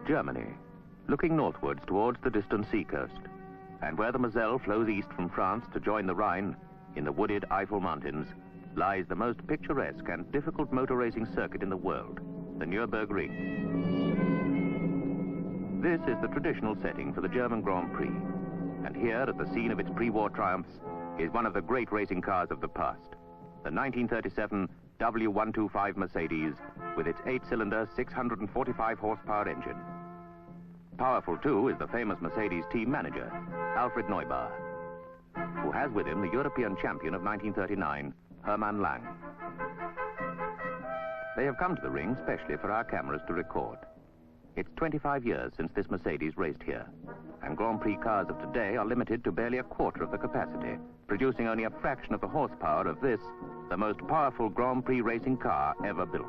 Germany, looking northwards towards the distant seacoast, and where the Moselle flows east from France to join the Rhine, in the wooded Eifel Mountains, lies the most picturesque and difficult motor racing circuit in the world, the Nurburg Ring. This is the traditional setting for the German Grand Prix, and here, at the scene of its pre-war triumphs, is one of the great racing cars of the past, the 1937 W125 Mercedes, with its 8-cylinder, 645-horsepower engine. Powerful, too, is the famous Mercedes team manager, Alfred Neubar, who has with him the European champion of 1939, Hermann Lang. They have come to the ring specially for our cameras to record. It's 25 years since this Mercedes raced here, and Grand Prix cars of today are limited to barely a quarter of the capacity, producing only a fraction of the horsepower of this, the most powerful Grand Prix racing car ever built.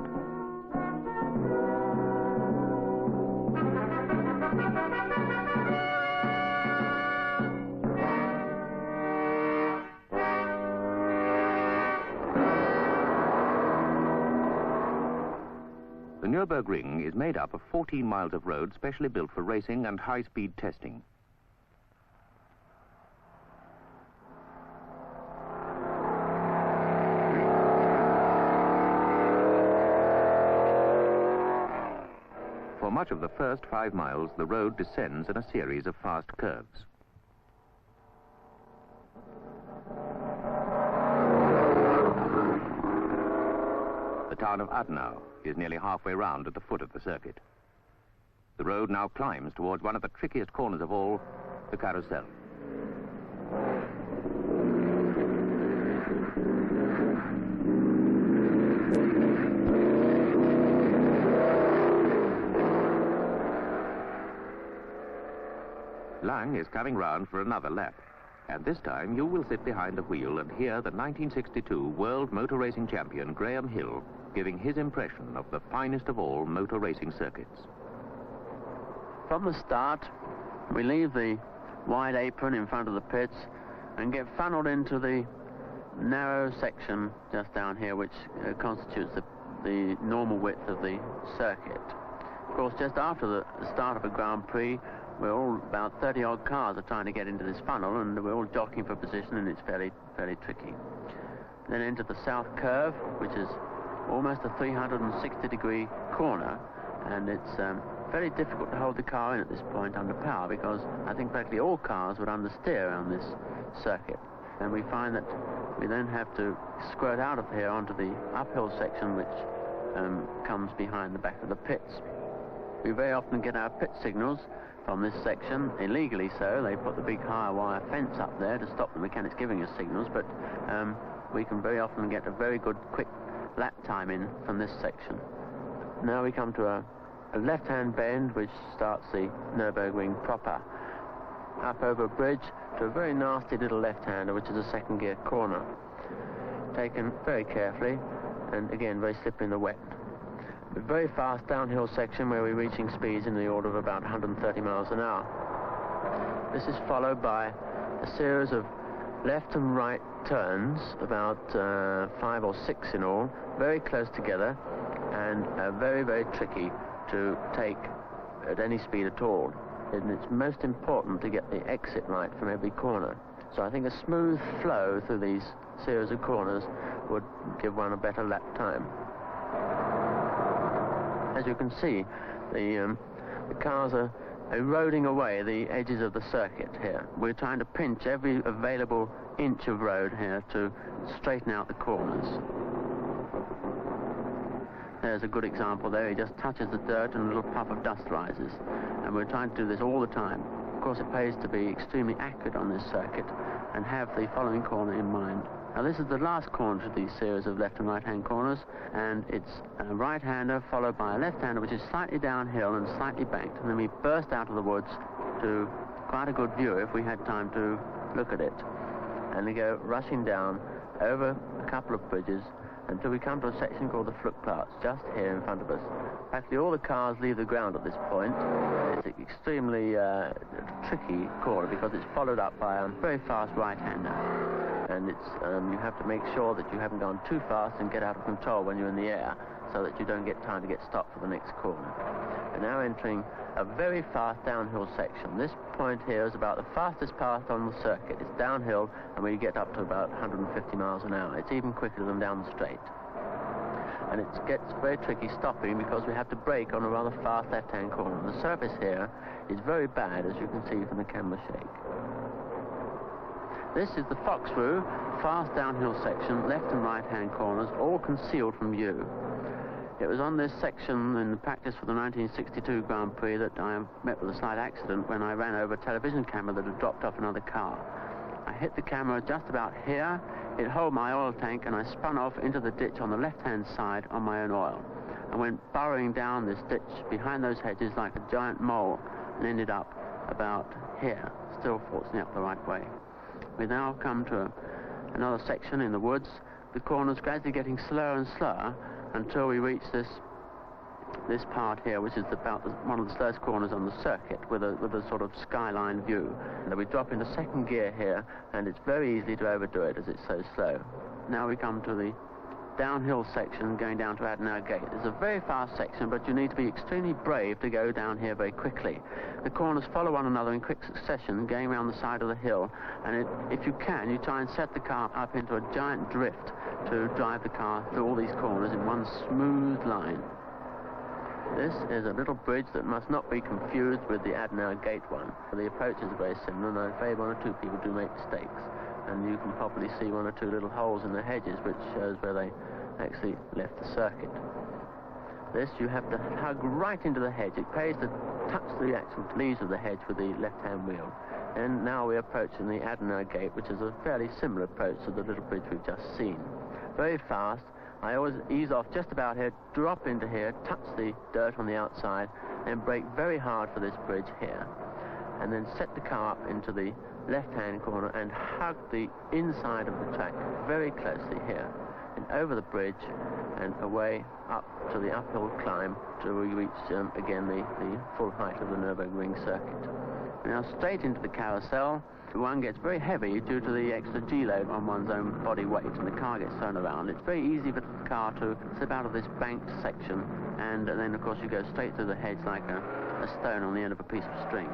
The Nurburg Ring is made up of 14 miles of road specially built for racing and high-speed testing. For much of the first 5 miles, the road descends in a series of fast curves. The town of Adenau is nearly halfway round at the foot of the circuit. The road now climbs towards one of the trickiest corners of all, the carousel. Lang is coming round for another lap, and this time you will sit behind the wheel and hear the 1962 World Motor Racing Champion Graham Hill giving his impression of the finest of all motor racing circuits. From the start, we leave the wide apron in front of the pits and get funneled into the narrow section just down here, which constitutes the normal width of the circuit. Of course, just after the start of a Grand Prix, we're all about 30-odd cars are trying to get into this funnel, and we're all jockeying for position, and it's fairly tricky. Then into the south curve, which is almost a 360-degree corner, and it's very difficult to hold the car in at this point under power, because I think practically all cars would understeer around this circuit. And we find that we then have to squirt out of here onto the uphill section, which comes behind the back of the pits. We very often get our pit signals from this section, illegally so. They put the big high wire fence up there to stop the mechanics giving us signals, but we can very often get a very good quick lap time in from this section. Now we come to a left-hand bend which starts the Nurburg Ring proper. Up over a bridge to a very nasty little left-hander, which is a second gear corner. Taken very carefully, and again very slippery in the wet. A very fast downhill section where we're reaching speeds in the order of about 130 miles an hour. This is followed by a series of left and right turns, about 5 or 6 in all, very close together, and very tricky to take at any speed at all. And it's most important to get the exit right from every corner. So I think a smooth flow through these series of corners would give one a better lap time. As you can see, the cars are eroding away the edges of the circuit here. We're trying to pinch every available inch of road here to straighten out the corners. There's a good example there. He just touches the dirt and a little puff of dust rises. And we're trying to do this all the time. Of course, it pays to be extremely accurate on this circuit and have the following corner in mind. Now, this is the last corner of these series of left and right-hand corners, and it's a right-hander followed by a left-hander, which is slightly downhill and slightly banked, and then we burst out of the woods to quite a good view if we had time to look at it. And we go rushing down over a couple of bridges until we come to a section called the Flugplatz, just here in front of us. Practically all the cars leave the ground at this point. It's an extremely tricky corner because it's followed up by a very fast right-hander. And it's you have to make sure that you haven't gone too fast and get out of control when you're in the air. so that you don't get time to get stopped for the next corner. We're now entering a very fast downhill section. This point here is about the fastest part on the circuit. It's downhill, and we get up to about 150 miles an hour. It's even quicker than down the straight. And it gets very tricky stopping because we have to brake on a rather fast left-hand corner. The surface here is very bad, as you can see from the camera shake. This is the Foxrue, fast downhill section, left and right-hand corners, all concealed from view. It was on this section in the practice for the 1962 Grand Prix that I met with a slight accident when I ran over a television camera that had dropped off another car. I hit the camera just about here, it held my oil tank, and I spun off into the ditch on the left-hand side on my own oil. I went burrowing down this ditch behind those hedges like a giant mole and ended up about here, still fortunately up the right way. We now come to another section in the woods. The corner's gradually getting slower and slower until we reach this part here, which is about one of the slowest corners on the circuit, with a sort of skyline view. And we drop into second gear here, and it's very easy to overdo it as it's so slow. Now we come to the downhill section going down to Adenauer Gate. It's a very fast section, but you need to be extremely brave to go down here very quickly. The corners follow one another in quick succession, going around the side of the hill, and if you can, you try and set the car up into a giant drift to drive the car through all these corners in one smooth line. This is a little bridge that must not be confused with the Adenauer Gate one. The approaches are very similar, and I'm afraid one or two people do make mistakes. And you can probably see one or two little holes in the hedges, which shows where they actually left the circuit. This you have to hug right into the hedge. It pays to touch the actual leaves of the hedge with the left-hand wheel. And now we're approaching the Adenauer Gate, which is a fairly similar approach to the little bridge we've just seen. Very fast. I always ease off just about here, drop into here, touch the dirt on the outside, and brake very hard for this bridge here. And then set the car up into the left-hand corner and hug the inside of the track very closely here. And over the bridge and away up to the uphill climb till we reach, again, the full height of the Nurburg Ring circuit. Now straight into the carousel. One gets very heavy due to the extra G-load on one's own body weight, and the car gets thrown around. It's very easy for the car to slip out of this banked section, and then, of course, you go straight through the hedge like a stone on the end of a piece of string.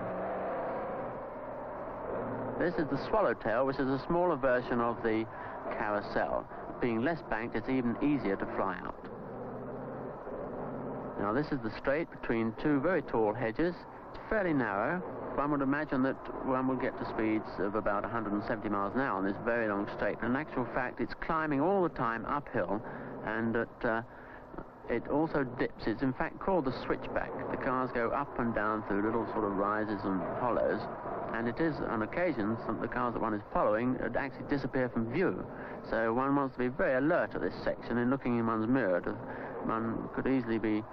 This is the Swallowtail, which is a smaller version of the carousel. Being less banked, it's even easier to fly out. Now, this is the straight between two very tall hedges. It's fairly narrow. One would imagine that one would get to speeds of about 170 miles an hour on this very long straight. In actual fact, it's climbing all the time uphill, and it also dips. It's in fact called the switchback. The cars go up and down through little sort of rises and hollows, and it is, on occasion, some of the cars that one is following actually disappear from view. So one wants to be very alert at this section, and looking in one's mirror, one could easily be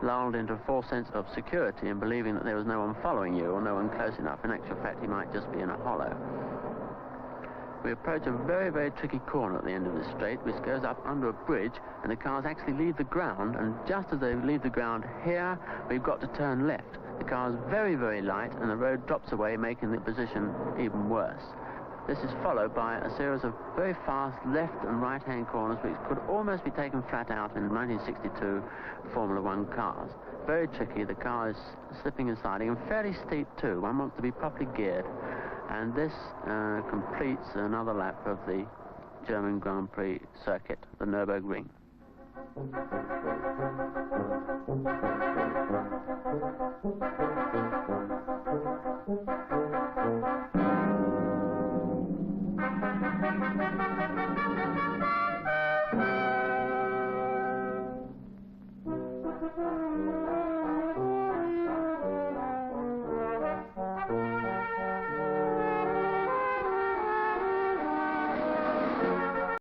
lulled into a false sense of security and believing that there was no one following you or no one close enough. In actual fact, he might just be in a hollow. We approach a very, very tricky corner at the end of this straight, which goes up under a bridge, and the cars actually leave the ground, and just as they leave the ground here, we've got to turn left. The car is very, very light, and the road drops away, making the position even worse. This is followed by a series of very fast left and right-hand corners which could almost be taken flat out in 1962 Formula One cars. Very tricky. The car is slipping and sliding, and fairly steep too. One wants to be properly geared. And this completes another lap of the German Grand Prix Circuit, the Nurburg Ring.